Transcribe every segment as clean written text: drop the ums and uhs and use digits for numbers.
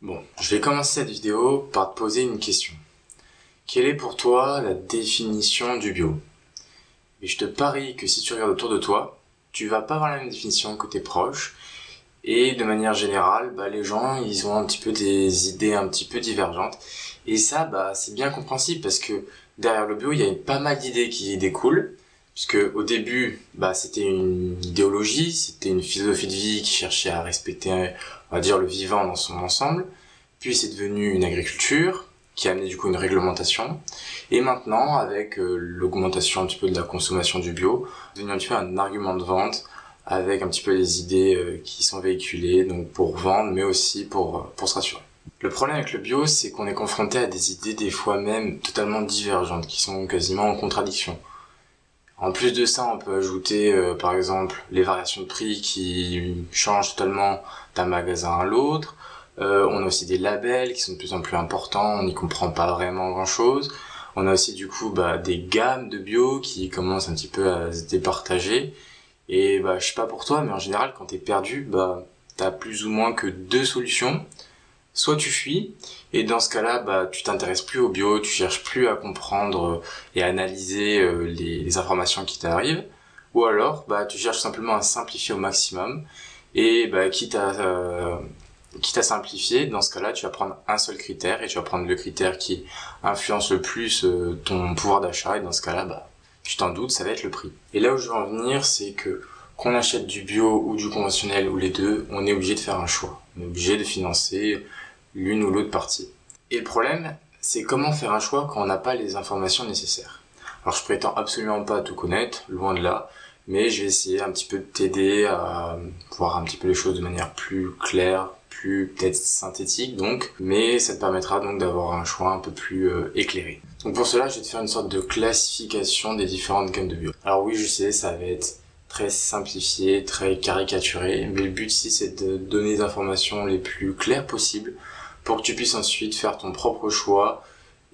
Bon, je vais commencer cette vidéo par te poser une question. Quelle est pour toi la définition du bio? Et je te parie que si tu regardes autour de toi, tu vas pas avoir la même définition que tes proches. Et de manière générale, les gens, ils ont un petit peu des idées un petit peu divergentes. Et ça, c'est bien compréhensible parce que derrière le bio, il y a pas mal d'idées qui découlent. Puisque au début, c'était une idéologie, c'était une philosophie de vie qui cherchait à respecter, on va dire, le vivant dans son ensemble. Puis c'est devenu une agriculture qui a amené du coup une réglementation. Et maintenant, avec l'augmentation un petit peu de la consommation du bio, c'est devenu un petit peu un argument de vente avec un petit peu les idées qui sont véhiculées, donc pour vendre, mais aussi pour se rassurer. Le problème avec le bio, c'est qu'on est confronté à des idées des fois même totalement divergentes, qui sont quasiment en contradiction. En plus de ça, on peut ajouter par exemple les variations de prix qui changent totalement d'un magasin à l'autre. On a aussi des labels qui sont de plus en plus importants, on n'y comprend pas vraiment grand chose. On a aussi du coup des gammes de bio qui commencent un petit peu à se départager. Et je sais pas pour toi, mais en général quand t'es perdu, t'as plus ou moins que deux solutions. Soit tu fuis, et dans ce cas-là, tu t'intéresses plus au bio, tu cherches plus à comprendre et à analyser les informations qui t'arrivent, ou alors tu cherches simplement à simplifier au maximum, et quitte à simplifier, dans ce cas-là, tu vas prendre un seul critère, et tu vas prendre le critère qui influence le plus ton pouvoir d'achat, et dans ce cas-là, tu t'en doutes, ça va être le prix. Et là où je veux en venir, c'est que qu'on achète du bio ou du conventionnel ou les deux, on est obligé de faire un choix. On est obligé de financer l'une ou l'autre partie. Et le problème, c'est comment faire un choix quand on n'a pas les informations nécessaires. Alors je prétends absolument pas tout connaître, loin de là, mais je vais essayer un petit peu de t'aider à voir un petit peu les choses de manière plus claire, plus peut-être synthétique donc, mais ça te permettra donc d'avoir un choix un peu plus éclairé. Donc pour cela, je vais te faire une sorte de classification des différentes gammes de bio. Alors oui, je sais, ça va être très simplifié, très caricaturé, mais le but ici c'est de donner des informations les plus claires possibles pour que tu puisses ensuite faire ton propre choix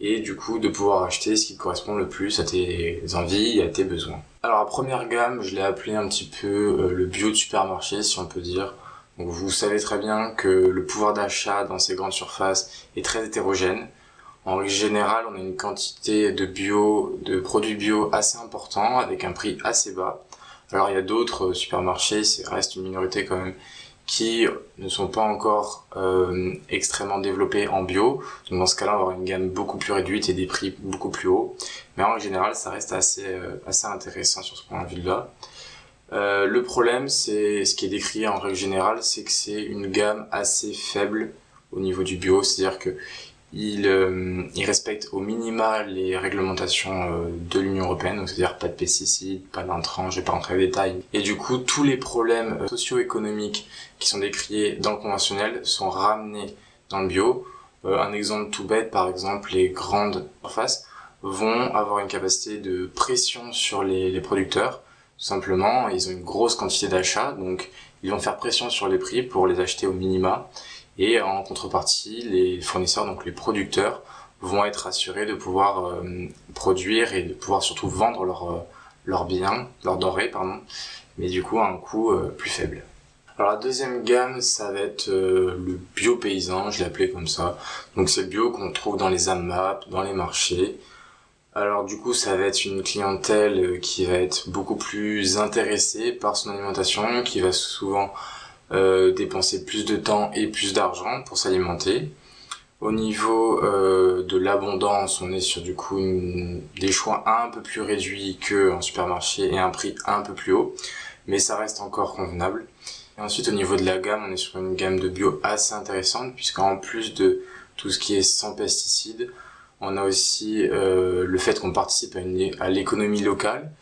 et du coup de pouvoir acheter ce qui correspond le plus à tes envies et à tes besoins. Alors la première gamme, je l'ai appelée un petit peu le bio de supermarché si on peut dire. Donc vous savez très bien que le pouvoir d'achat dans ces grandes surfaces est très hétérogène. En règle générale, on a une quantité de produits bio assez important avec un prix assez bas. Alors il y a d'autres supermarchés, ça reste une minorité quand même, qui ne sont pas encore extrêmement développés en bio. Donc dans ce cas-là, on va avoir une gamme beaucoup plus réduite et des prix beaucoup plus hauts. Mais en général, ça reste assez intéressant sur ce point de vue-là. Le problème, c'est ce qui est décrié en règle générale, c'est que c'est une gamme assez faible au niveau du bio, c'est-à-dire que il respecte au minima les réglementations de l'Union européenne, donc c'est-à-dire pas de pesticides, pas d'intrants, je vais pas rentrer dans les détails. Et du coup, tous les problèmes socio-économiques qui sont décriés dans le conventionnel sont ramenés dans le bio. Un exemple tout bête, par exemple, les grandes surfaces vont avoir une capacité de pression sur les producteurs. Tout simplement, ils ont une grosse quantité d'achats, donc ils vont faire pression sur les prix pour les acheter au minima. Et en contrepartie, les fournisseurs, donc les producteurs, vont être assurés de pouvoir produire et de pouvoir surtout vendre leurs biens, leurs denrées, mais du coup à un coût plus faible. Alors la deuxième gamme, ça va être le bio paysan, je l'ai appelé comme ça. Donc c'est le bio qu'on trouve dans les AMAP, dans les marchés. Alors du coup, ça va être une clientèle qui va être beaucoup plus intéressée par son alimentation, qui va souvent dépenser plus de temps et plus d'argent pour s'alimenter. Au niveau de l'abondance, on est sur du coup des choix un peu plus réduits qu'en supermarché et un prix un peu plus haut, mais ça reste encore convenable. Et ensuite au niveau de la gamme, on est sur une gamme de bio assez intéressante puisqu'en plus de tout ce qui est sans pesticides, on a aussi le fait qu'on participe à l'économie locale,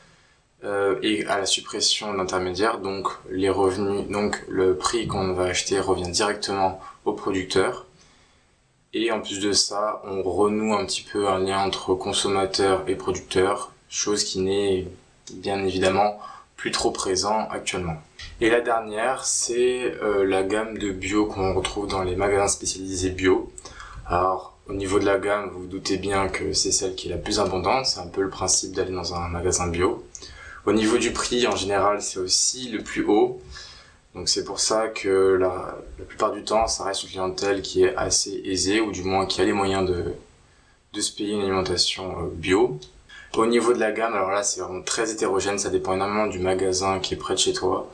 et à la suppression d'intermédiaires, donc les revenus, donc le prix qu'on va acheter revient directement au producteur. Et en plus de ça, on renoue un petit peu un lien entre consommateur et producteur, chose qui n'est bien évidemment plus trop présent actuellement. Et la dernière, c'est la gamme de bio qu'on retrouve dans les magasins spécialisés bio. Alors, au niveau de la gamme, vous vous doutez bien que c'est celle qui est la plus abondante, c'est un peu le principe d'aller dans un magasin bio. Au niveau du prix, en général, c'est aussi le plus haut. Donc c'est pour ça que la plupart du temps, ça reste une clientèle qui est assez aisée, ou du moins qui a les moyens de se payer une alimentation bio. Au niveau de la gamme, alors là c'est vraiment très hétérogène, ça dépend énormément du magasin qui est près de chez toi.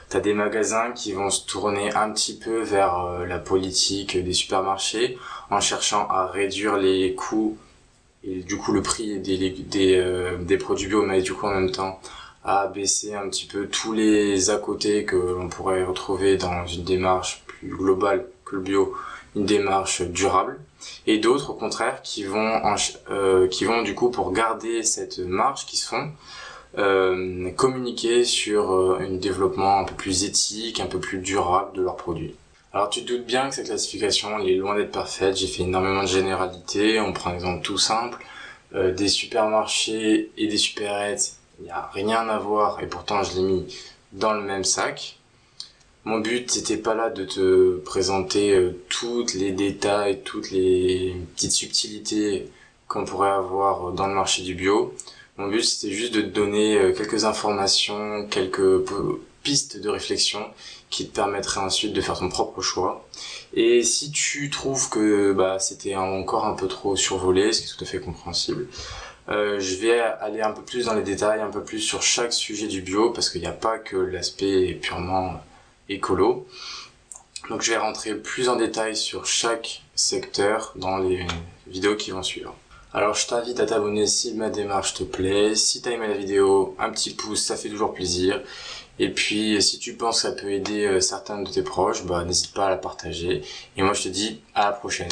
T'as des magasins qui vont se tourner un petit peu vers la politique des supermarchés en cherchant à réduire les coûts et du coup le prix des produits bio, mais du coup en même temps à baisser un petit peu tous les à côté que l'on pourrait retrouver dans une démarche plus globale que le bio, une démarche durable. Et d'autres au contraire qui vont du coup, pour garder cette marge qui se font, communiquer sur un développement un peu plus éthique, un peu plus durable de leurs produits. Alors tu te doutes bien que cette classification elle est loin d'être parfaite, j'ai fait énormément de généralités. On prend un exemple tout simple, des supermarchés et des supérettes, il n'y a rien à voir et pourtant je l'ai mis dans le même sac. Mon but c'était pas là de te présenter tous les détails, toutes les petites subtilités qu'on pourrait avoir dans le marché du bio. Mon but c'était juste de te donner quelques informations, quelques pistes de réflexion qui te permettraient ensuite de faire ton propre choix. Et si tu trouves que c'était encore un peu trop survolé, ce qui est tout à fait compréhensible, je vais aller un peu plus dans les détails, un peu plus sur chaque sujet du bio, parce qu'il n'y a pas que l'aspect purement écolo. Donc je vais rentrer plus en détail sur chaque secteur dans les vidéos qui vont suivre. Alors je t'invite à t'abonner si ma démarche te plaît. Si t'as aimé la vidéo, un petit pouce, ça fait toujours plaisir. Et puis si tu penses que ça peut aider certains de tes proches, n'hésite pas à la partager. Et moi je te dis à la prochaine.